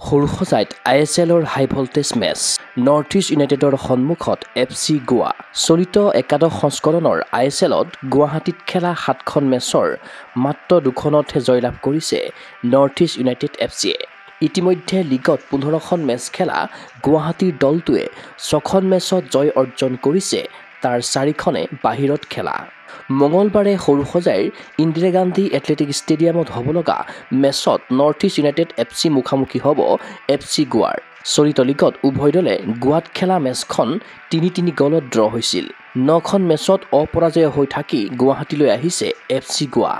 সৰুসজাইত ISLৰ হাই voltage match north east ইউনাইটেডৰ সন্মুখত FC গোৱা চলিত একাদশ সংস্কৰণৰ ISLত গুৱাহাটীত খেলা 7খন মেচৰ মাত্ৰ 2খনতহে জয়লাভ কৰিছে নৰ্থ ইষ্ট ইউনাইটেড FCয়ে। ইতিমধ্যে লিগত 15খন মেচ খেলা গুৱাহাটীৰ দলটোৱে 6খন মেচত জয় অৰ্জন কৰিছে, তাৰ 4খনে বাহিৰত খেলা। মঙলবাৰে সৰুসজাইৰ ইন্দিৰা গান্ধী এথলেটিক ষ্টেডিয়ামত হ'ব লগা মেচত নৰ্থ ইষ্ট ইউনাইটেড FC মুখামুখি হ'ব FC গোৱাৰ। চলিত লিগত উভয় দলে গোৱাত খেলা মেচখন 3-3 গলত ড্ৰ হৈছিল। 9খন মেচত অপৰাজয় হৈ থাকি গুৱাহাটীলৈ আহিছে FC গোৱা।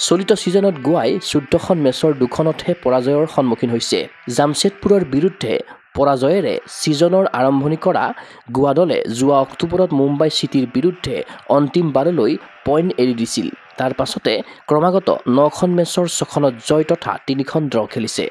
চলিত ছিজনত গোৱাই 14খন মেচৰ 2খনতহে পৰাজয়ৰ সন্মুখীন হৈছে। জামছেদপুৰৰ বিৰুদ্ধে পৰাজয়েৰে ছিজনৰ আৰম্ভণি কৰা গোৱা দলে যোৱা অক্টোবৰত মুম্বাই চিটিৰ বিৰুদ্ধে অন্তিমবাৰলৈ পইণ্ট এৰি দিছিল। তাৰ পাছতে ক্ৰমাগত 9খন মেচৰ 6খনত জয় তথা 3খন ড্ৰ খেলিছে।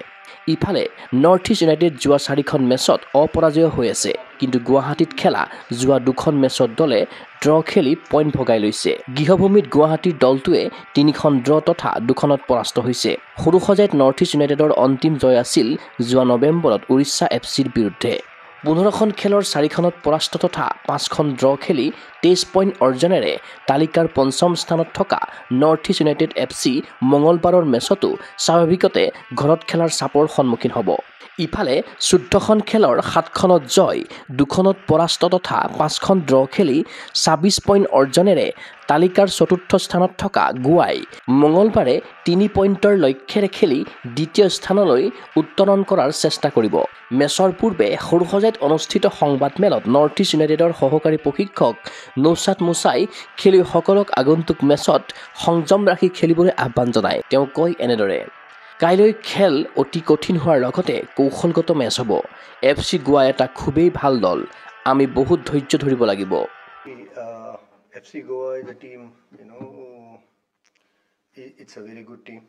ইফালে নৰ্থ ইষ্ট ইউনাইটেড যোৱা 4খন মেচত অপৰাজয় হৈ আছে, কিন্তু গুৱাহাটীত খেলা যোৱা 2খন মেচত দলে ড্ৰ খেলি পইণ্ট ভগাই লৈছে। গৃহভূমিত গুৱাহাটীৰ দলটোৱে 3খন ড্ৰ তথা 2খনত পৰাস্ত হৈছে। সৰুসজাইত নৰ্থ ইষ্ট ইউনাইটেডৰ অন্তিম জয় আছিল যোৱা নৱেম্বৰত উৰিষ্যা FCৰ বিৰুদ্ধে। 15খন খেলৰ 4খনত পৰাস্ত তথা 5খন ড্ৰ খেলি 23 পইণ্ট অৰ্জনেৰে তালিকাৰ 5ম স্থানত থকা নৰ্থ ইষ্ট ইউনাইটেড FC মঙলবাৰৰ মেচতো স্বাভাৱিকতে ঘৰত খেলাৰ চাপৰ সন্মুখীন হ'ব। ইফালে 14খন খেলৰ 7খনত জয়, 2খনত পৰাস্ত তথা 5খন ড্ৰ খেলি 26 পইণ্ট অৰ্জনেৰে তালিকাৰ 4ৰ্থ স্থানত থকা গোৱাই মঙলবাৰে 3 পইণ্টৰ লক্ষ্যৰে খেলি 2য় স্থানলৈ উত্তৰণ কৰাৰ চেষ্টা কৰিব। মেচৰ পূৰ্বে সৰুসজাইত অনুষ্ঠিত সংবাদমেলত নৰ্থ ইষ্ট ইউনাইটেডৰ সহকাৰী প্ৰশিক্ষক নৌচাদ মুছাই খেলুৱৈসকলক আগন্তুক মেচত সংযম ৰাখি খেলিবলৈ আহ্বান জনায়। তেওঁ কয় এনেদৰে, কাইলৈ খেল অতি কঠিন হোৱাৰ লগতে কৌশলগত মেচ হ'ব। FC গোৱা এটা খুবেই ভাল দল, আমি বহুত ধৈৰ্য ধৰিব লাগিব। FC Goa is a team, it's a very good team.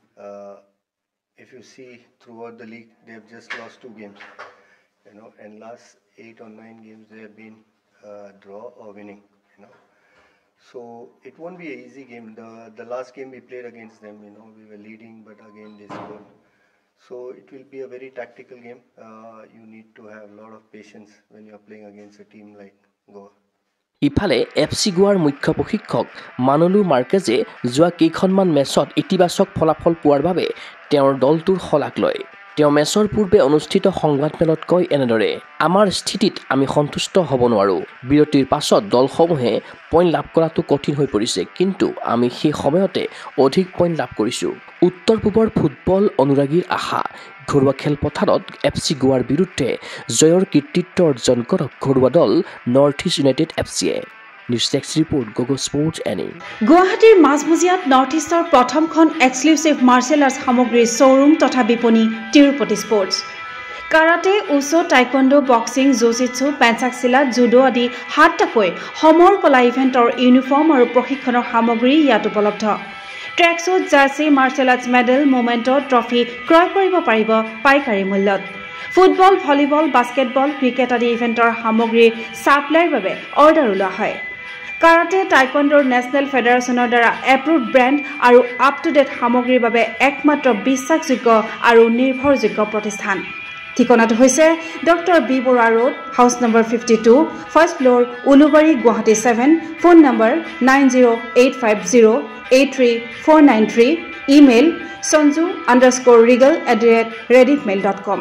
If you see throughout the league, they have just lost 2 games, and last 8 or 9 games they have been draw or winning, So it won't be an easy game. The last game we played against them, we were leading, but again they scored. So it will be a very tactical game. You need to have a lot of patience when you are playing against a team like Goa. ইফালে FC গোৱাৰ মুখ্য প্ৰশিক্ষক মানলু মাৰ্কেজে যোৱা কেইখনমান মেচত ইতিবাচক ফলাফল পোৱাৰ বাবে তেওঁৰ দলটোৰ শলাগ লয়। তেওঁ মেচৰ পূৰ্বে অনুষ্ঠিত সংবাদমেলত কয় এনেদৰে, আমাৰ স্থিতিত আমি সন্তুষ্ট হ'ব নোৱাৰোঁ। বিৰতিৰ পাছত দলসমূহে পইণ্ট লাভ কৰাটো কঠিন হৈ পৰিছে, কিন্তু আমি সেই সময়তে অধিক পইণ্ট লাভ কৰিছোঁ। উত্তৰ পূবৰ ফুটবল অনুৰাগীৰ আশা, ঘৰুৱা খেলপথাৰত FC গোৱাৰ বিৰুদ্ধে জয়ৰ কৃতিত্ব অৰ্জন কৰক ঘৰুৱা দল নৰ্থ ইষ্ট ইউনাইটেড FCয়ে। নিউজ ডেস্ক ৰিপৰ্ট গগো স্পৰ্টছ এনি। গুৱাহাটীৰ মাজমজিয়াত নৰ্থ ইষ্টৰ প্ৰথমখন এক্সক্লুচিভ মাৰ্চেল আৰ্টছ সামগ্ৰীৰ শ্ব'ৰুম তথা বিপণী Tirupati sports. Karate, wushu, taekwondo, boxing, jujitsu, pencak silat, judo আদি 7টাকৈ সমৰ কলা ইভেণ্টৰ ইউনিফৰ্ম আৰু প্ৰশিক্ষণৰ সামগ্ৰী ইয়াত উপলব্ধ। Tracksuit, jersey, martial arts medal, memento, trophy ক্ৰয় কৰিব পাৰিব পাইকাৰী মূল্যত। ফুটবল, ভলীবল, বাস্কেটবল, ক্ৰিকেট আদি ইভেণ্টৰ সামগ্ৰীৰ ছাপ্লাইৰ বাবে অৰ্ডাৰো লোৱা হয়। কাৰাটে, টাইকোৱাণ্ডোৰ নেশ্যনেল ফেডাৰেশ্যনৰ দ্বাৰা এপ্ৰুভড ব্ৰেণ্ড আৰু আপ টু ডেট সামগ্ৰীৰ বাবে একমাত্ৰ বিশ্বাসযোগ্য আৰু নিৰ্ভৰযোগ্য প্ৰতিষ্ঠান। ঠিকনাটো হৈছে doctor B Barua road, house number 52, first floor, Ulubari, Guwahati 7, phone number 9085083493, email sanju_regal@rediffmail.com।